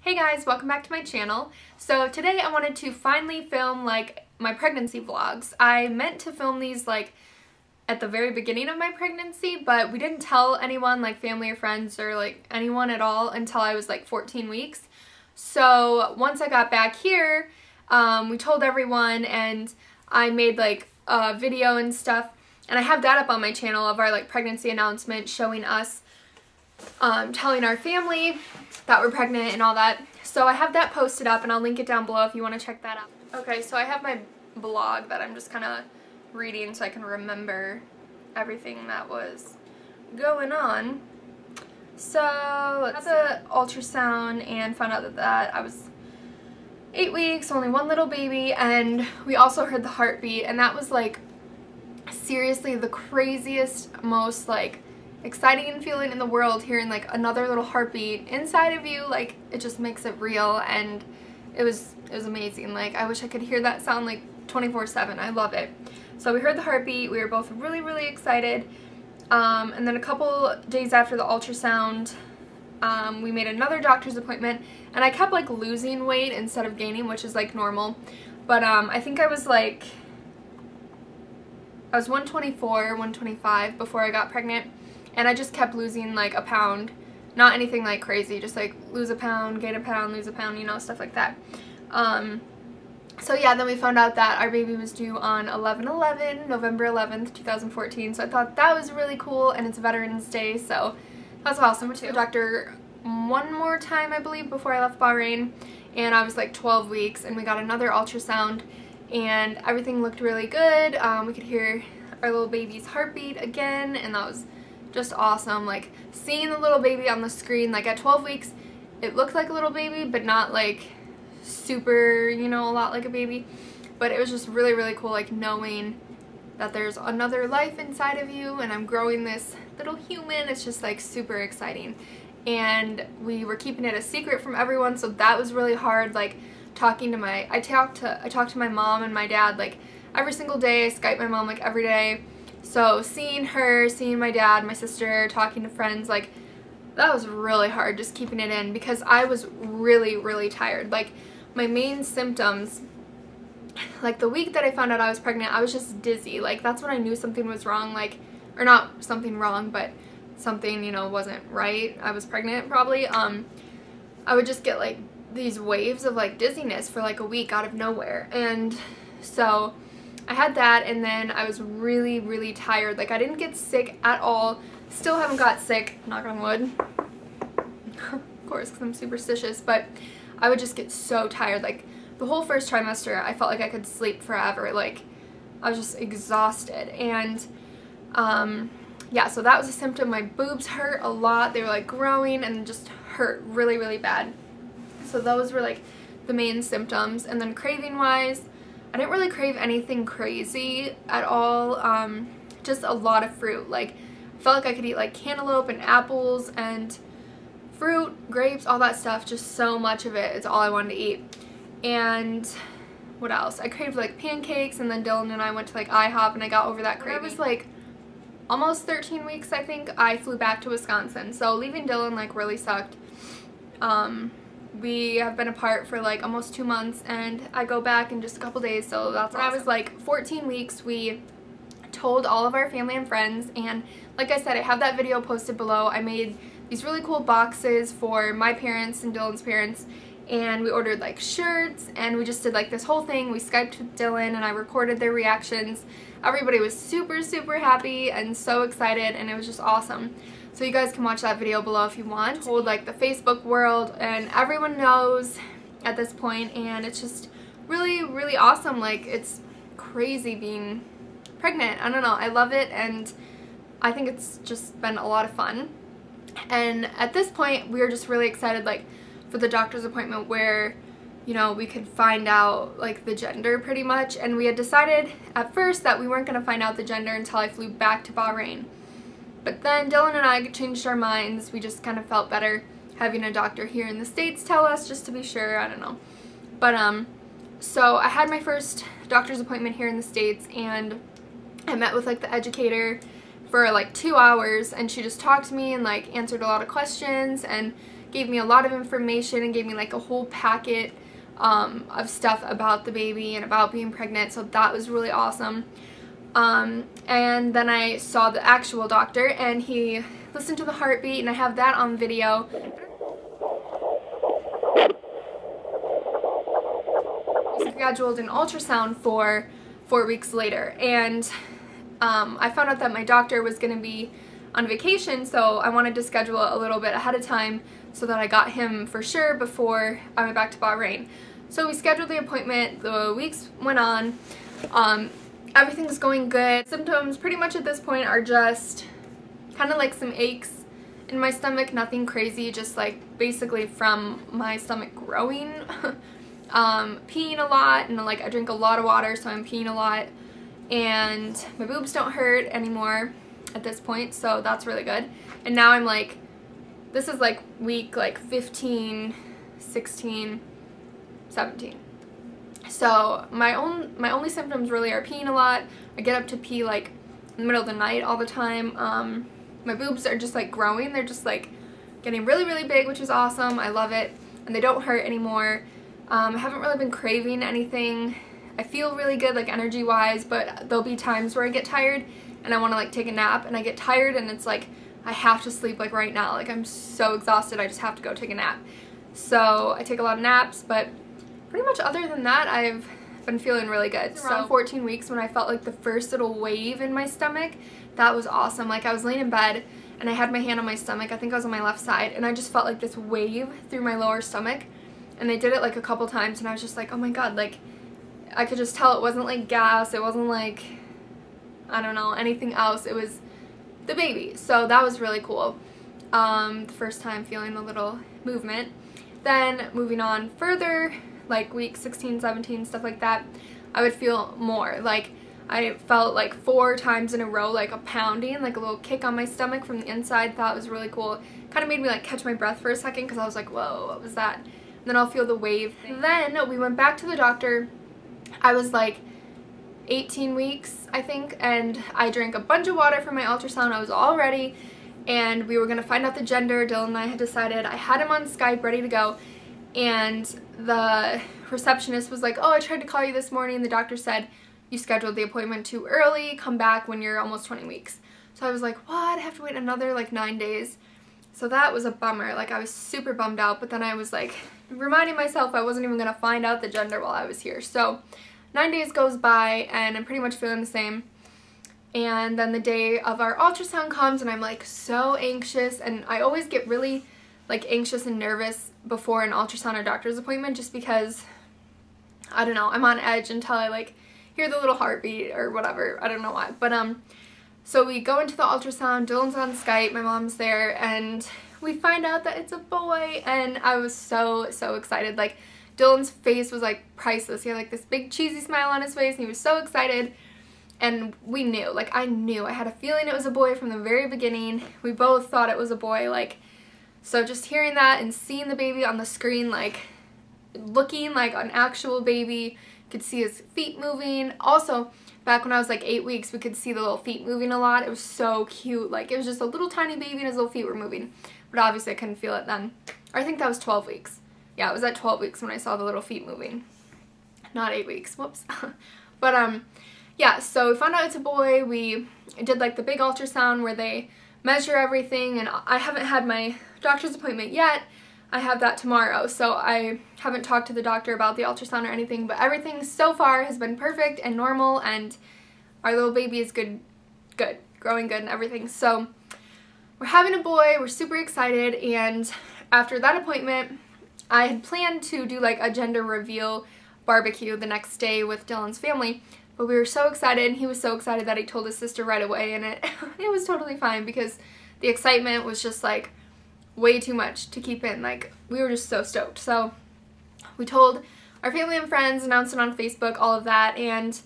Hey guys, welcome back to my channel. So today I wanted to finally film like my pregnancy vlogs. I meant to film these like at the very beginning of my pregnancy, but we didn't tell anyone, like family or friends or like anyone at all, until I was like 14 weeks. So once I got back here, we told everyone, and I made like a video and stuff, and I have that up on my channel of our like pregnancy announcement showing us telling our family that we're pregnant and all that. So I have that posted up, and I'll link it down below if you want to check that out. Okay, so I have my blog that I'm just kind of reading so I can remember everything that was going on. So I had the ultrasound and found out that I was 8 weeks, only one little baby, and we also heard the heartbeat, and that was like seriously the craziest, most like exciting feeling in the world, hearing like another little heartbeat inside of you. Like it just makes it real, and it was amazing. Like I wish I could hear that sound like 24/7. I love it. So we heard the heartbeat, we were both really excited, and then a couple days after the ultrasound, we made another doctor's appointment, and I kept like losing weight instead of gaining, which is like normal, but I think I was 124, 125 before I got pregnant, and I just kept losing like a pound. Not anything like crazy, just like lose a pound, gain a pound, lose a pound, you know, stuff like that. So yeah, then we found out that our baby was due on 11/11, November 11th, 2014, so I thought that was really cool, and it's Veterans Day, so that's awesome too. The doctor one more time, I believe, before I left Bahrain, and I was like 12 weeks, and we got another ultrasound, and everything looked really good. We could hear our little baby's heartbeat again, and that was just awesome. Like seeing the little baby on the screen, like at 12 weeks, it looked like a little baby, but not like super, you know, a lot like a baby, but it was just really cool, like knowing that there's another life inside of you, and I'm growing this little human. It's just like super exciting, and we were keeping it a secret from everyone, so that was really hard. Like talking to I talked to my mom and my dad like every single day. I Skype my mom like every day, so seeing her, seeing my dad, my sister, talking to friends, like that was really hard, just keeping it in, because I was really tired. Like my main symptoms, like the week that I found out I was pregnant, I was just dizzy. Like that's when I knew something was wrong, like, or not something wrong, but something, you know, wasn't right. I was pregnant probably. I would just get like these waves of like dizziness for like a week out of nowhere, and so I had that, and then I was really tired. Like I didn't get sick at all. Still haven't got sick, knock on wood, of course, because I'm superstitious, but I would just get so tired. Like the whole first trimester, I felt like I could sleep forever. Like I was just exhausted, and yeah, so that was a symptom. My boobs hurt a lot. They were like growing and just hurt really bad. So those were like the main symptoms. And then craving wise, I didn't really crave anything crazy at all. Just a lot of fruit. Like I felt like I could eat like cantaloupe and apples and fruit, grapes, all that stuff, just so much of it. It's all I wanted to eat. And what else? I craved like pancakes, and then Dylan and I went to like IHOP, and I got over that craving. When I was like almost 13 weeks, I think, I flew back to Wisconsin. So leaving Dylan like really sucked. We have been apart for like almost 2 months, and I go back in just a couple days, so that's awesome. When I was like 14 weeks, we told all of our family and friends, and like I said, I have that video posted below. I made these really cool boxes for my parents and Dylan's parents, and we ordered like shirts, and we just did like this whole thing. We Skyped with Dylan, and I recorded their reactions. Everybody was super happy and so excited, and it was just awesome. So you guys can watch that video below if you want. I told like the Facebook world, and everyone knows at this point, and it's just really awesome. Like it's crazy being pregnant. I don't know, I love it, and I think it's just been a lot of fun. And at this point, we were just really excited like for the doctor's appointment where, you know, we could find out like the gender pretty much. And we had decided at first that we weren't going to find out the gender until I flew back to Bahrain. But then Dylan and I changed our minds. We just kind of felt better having a doctor here in the States tell us, just to be sure. I don't know. But so I had my first doctor's appointment here in the States, and I met with like the educator for like 2 hours, and she just talked to me and like answered a lot of questions and gave me a lot of information and gave me like a whole packet of stuff about the baby and about being pregnant, so that was really awesome. And then I saw the actual doctor, and he listened to the heartbeat, and I have that on video. We scheduled an ultrasound for 4 weeks later, and I found out that my doctor was going to be on vacation, so I wanted to schedule it a little bit ahead of time so that I got him for sure before I went back to Bahrain. So we scheduled the appointment, the weeks went on, everything's going good. Symptoms pretty much at this point are just kind of like some aches in my stomach, nothing crazy, just like basically from my stomach growing. Peeing a lot, and like I drink a lot of water, so I'm peeing a lot, and my boobs don't hurt anymore at this point, so that's really good. And now I'm like, this is like week like 15, 16, 17. So my only symptoms really are peeing a lot. I get up to pee like in the middle of the night all the time. My boobs are just like growing. They're just like getting really, really big, which is awesome. I love it, and they don't hurt anymore. I haven't really been craving anything. I feel really good, like energy wise, but there'll be times where I get tired and I want to like take a nap, and I get tired and it's like I have to sleep like right now. Like I'm so exhausted, I just have to go take a nap. So I take a lot of naps, but pretty much other than that, I've been feeling really good. So around 14 weeks when I felt like the first little wave in my stomach, that was awesome. Like I was laying in bed and I had my hand on my stomach, I think I was on my left side, and I just felt like this wave through my lower stomach. And they did it like a couple times, and I was just like, oh my god, like I could just tell it wasn't like gas, it wasn't like, I don't know, anything else, it was the baby. So that was really cool. The first time feeling a little movement. Then moving on further, like week 16, 17, stuff like that, I would feel more. Like I felt like 4 times in a row, like a pounding, like a little kick on my stomach from the inside. That was really cool. Kind of made me like catch my breath for a second, because I was like, whoa, what was that? And then I'll feel the wave. Then we went back to the doctor. I was like 18 weeks, I think, and I drank a bunch of water for my ultrasound. I was all ready, and we were going to find out the gender. Dylan and I had decided. I had him on Skype ready to go, and the receptionist was like, oh, I tried to call you this morning. The doctor said you scheduled the appointment too early. Come back when you're almost 20 weeks. So I was like, what? I have to wait another like 9 days. So that was a bummer. Like I was super bummed out, but then I was like reminding myself I wasn't even going to find out the gender while I was here. So 9 days goes by and I'm pretty much feeling the same. And then the day of our ultrasound comes and I'm like so anxious, and I always get really like anxious and nervous before an ultrasound or doctor's appointment, just because, I don't know, I'm on edge until I like hear the little heartbeat or whatever. I don't know why. But so we go into the ultrasound, Dylan's on Skype, my mom's there, and we find out that it's a boy, and I was so excited. Like Dylan's face was like priceless. He had like this big cheesy smile on his face, and he was so excited. And we knew, like I knew, I had a feeling it was a boy from the very beginning. We both thought it was a boy. Like, so just hearing that and seeing the baby on the screen, like looking like an actual baby, could see his feet moving. Also, back when I was like 8 weeks, we could see the little feet moving a lot. It was so cute. Like it was just a little tiny baby and his little feet were moving. But obviously I couldn't feel it then. Or I think that was 12 weeks. Yeah, it was at 12 weeks when I saw the little feet moving. Not 8 weeks. Whoops. But yeah, so we found out it's a boy. We did like the big ultrasound where they measure everything, and I haven't had my doctor's appointment yet. I have that tomorrow, so I haven't talked to the doctor about the ultrasound or anything, but everything so far has been perfect and normal, and our little baby is good, growing good and everything. So we're having a boy, we're super excited, and after that appointment, I had planned to do like a gender reveal barbecue the next day with Dylan's family, but we were so excited, and he was so excited that he told his sister right away, and it was totally fine, because the excitement was just like way too much to keep in. Like we were just so stoked. So we told our family and friends, announced it on Facebook, all of that, and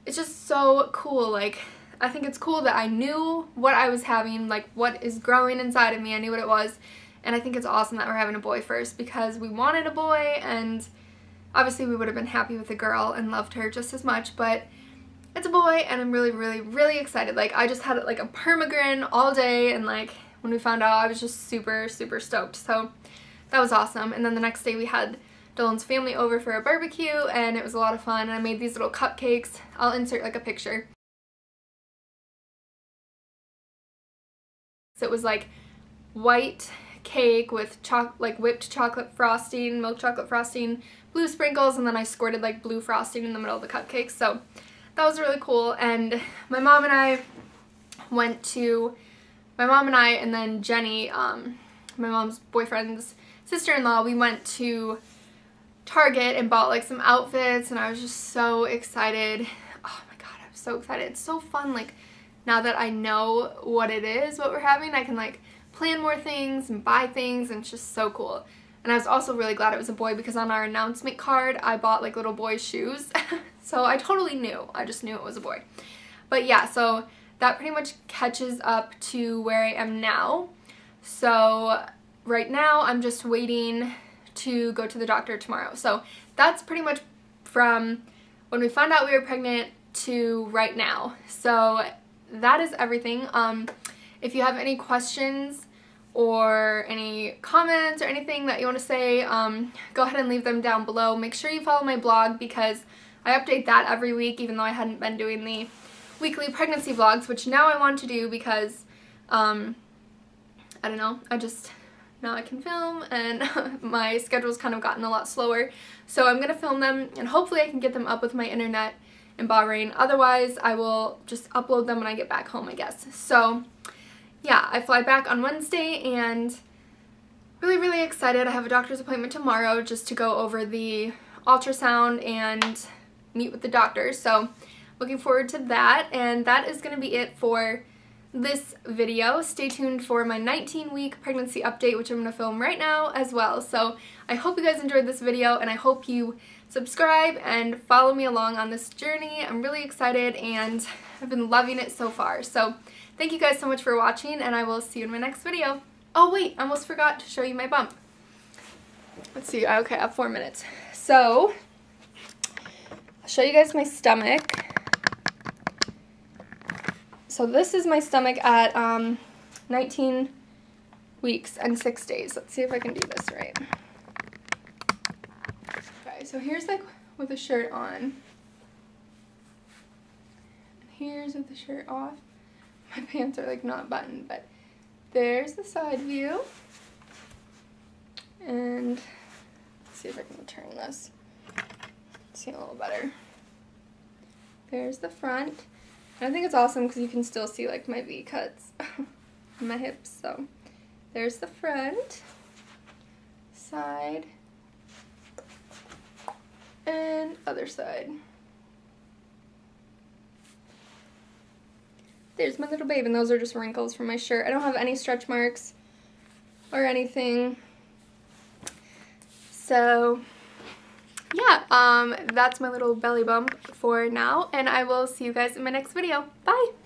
it's just so cool. Like I think it's cool that I knew what I was having, like what is growing inside of me. I knew what it was, and I think it's awesome that we're having a boy first, because we wanted a boy, and obviously we would have been happy with a girl and loved her just as much, but it's a boy, and I'm really excited. Like I just had like a permagrin all day, and like when we found out, I was just super stoked. So that was awesome. And then the next day we had Dylan's family over for a barbecue, and it was a lot of fun. And I made these little cupcakes. I'll insert like a picture. So it was like white cake with like whipped chocolate frosting, milk chocolate frosting, blue sprinkles, and then I squirted like blue frosting in the middle of the cupcakes. So that was really cool. And my mom and I and then Jenny, my mom's boyfriend's sister-in-law, we went to Target and bought like some outfits, and I was just so excited. Oh my god, I was so excited. It's so fun, like now that I know what it is, what we're having, I can like plan more things and buy things, and it's just so cool. And I was also really glad it was a boy, because on our announcement card I bought like little boy shoes. So I totally knew. I just knew it was a boy. But yeah, so that pretty much catches up to where I am now. So right now I'm just waiting to go to the doctor tomorrow. So that's pretty much from when we found out we were pregnant to right now. So that is everything. If you have any questions or any comments or anything that you want to say, go ahead and leave them down below. Make sure you follow my blog, because I update that every week, even though I hadn't been doing the weekly pregnancy vlogs, which now I want to do because, I don't know, now I can film, and my schedule's kind of gotten a lot slower. So I'm going to film them, and hopefully I can get them up with my internet in Bahrain. Otherwise, I will just upload them when I get back home, I guess. So yeah, I fly back on Wednesday, and really excited. I have a doctor's appointment tomorrow just to go over the ultrasound and meet with the doctor. So looking forward to that, and that is going to be it for this video. Stay tuned for my 19-week pregnancy update, which I'm going to film right now as well. So I hope you guys enjoyed this video, and I hope you subscribe and follow me along on this journey. I'm really excited, and I've been loving it so far. So thank you guys so much for watching, and I will see you in my next video. Oh wait, I almost forgot to show you my bump. Let's see, okay, I have 4 minutes. So I'll show you guys my stomach. So this is my stomach at 19 weeks and 6 days. Let's see if I can do this right. Okay, so here's like with the shirt on. And here's with the shirt off. My pants are like not buttoned, but there's the side view. And let's see if I can turn this. See a little better. There's the front. And I think it's awesome because you can still see like my V cuts in my hips. So there's the front, side, and other side. There's my little babe, and those are just wrinkles from my shirt. I don't have any stretch marks or anything. So yeah, that's my little belly bump for now, and I will see you guys in my next video. Bye!